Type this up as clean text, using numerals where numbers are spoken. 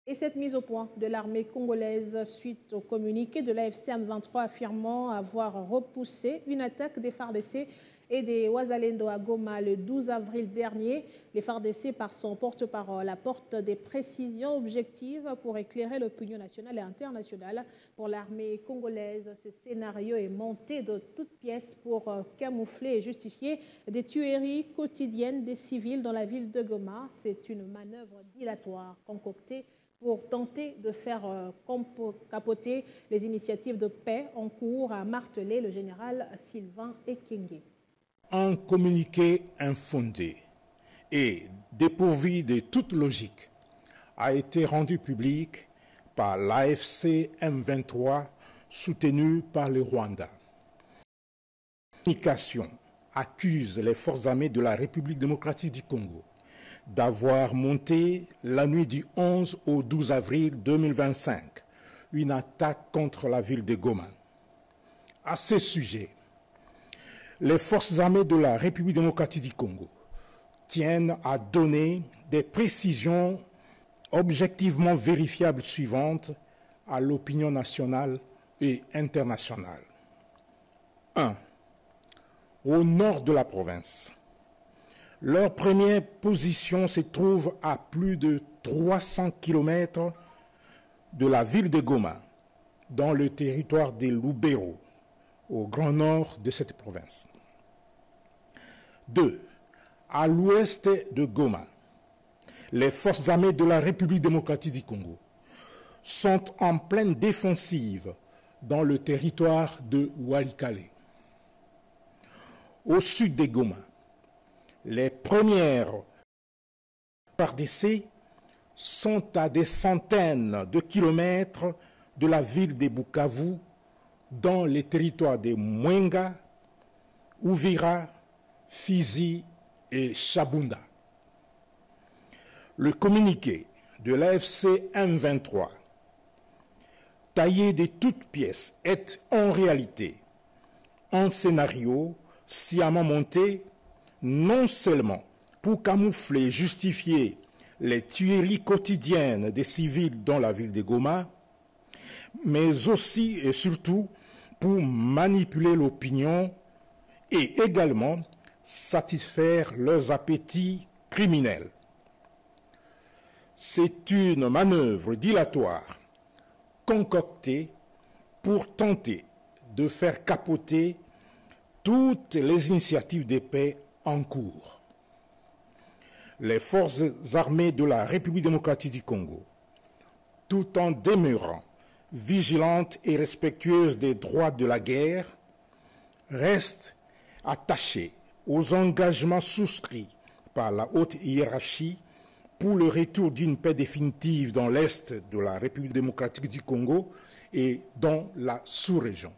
Et cette mise au point de l'armée congolaise suite au communiqué de l'AFC M23 affirmant avoir repoussé une attaque des FARDC et des Wazalendo à Goma le 12 avril dernier. Les FARDC, par son porte-parole, apportent des précisions objectives pour éclairer l'opinion nationale et internationale. Pour l'armée congolaise, ce scénario est monté de toutes pièces pour camoufler et justifier des tueries quotidiennes des civils dans la ville de Goma. C'est une manœuvre dilatoire concoctée pour tenter de faire capoter les initiatives de paix en cours, a martelé le général Sylvain Ekenge. Un communiqué infondé et dépourvu de toute logique a été rendu public par l'AFC M23 soutenu par le Rwanda. La communication accuse les forces armées de la République démocratique du Congo d'avoir monté la nuit du 11 au 12 avril 2025 une attaque contre la ville de Goma. À ce sujet, les forces armées de la République démocratique du Congo tiennent à donner des précisions objectivement vérifiables suivantes à l'opinion nationale et internationale. 1. Au nord de la province, leur première position se trouve à plus de 300 km de la ville de Goma, dans le territoire de Lubero, au grand nord de cette province. 2. À l'ouest de Goma, les forces armées de la République démocratique du Congo sont en pleine défensive dans le territoire de Walikale. Au sud de Goma, les premières FARDC sont à des centaines de kilomètres de la ville de Bukavu, dans les territoires de Mwenga, Uvira, Fizi et Chabunda. Le communiqué de l'AFC M23, taillé de toutes pièces, est en réalité un scénario sciemment monté non seulement pour camoufler et justifier les tueries quotidiennes des civils dans la ville de Goma, mais aussi et surtout pour manipuler l'opinion et également satisfaire leurs appétits criminels. C'est une manœuvre dilatoire concoctée pour tenter de faire capoter toutes les initiatives de paix en cours. Les forces armées de la République démocratique du Congo, tout en demeurant vigilantes et respectueuses des droits de la guerre, restent attachées aux engagements souscrits par la haute hiérarchie pour le retour d'une paix définitive dans l'est de la République démocratique du Congo et dans la sous-région.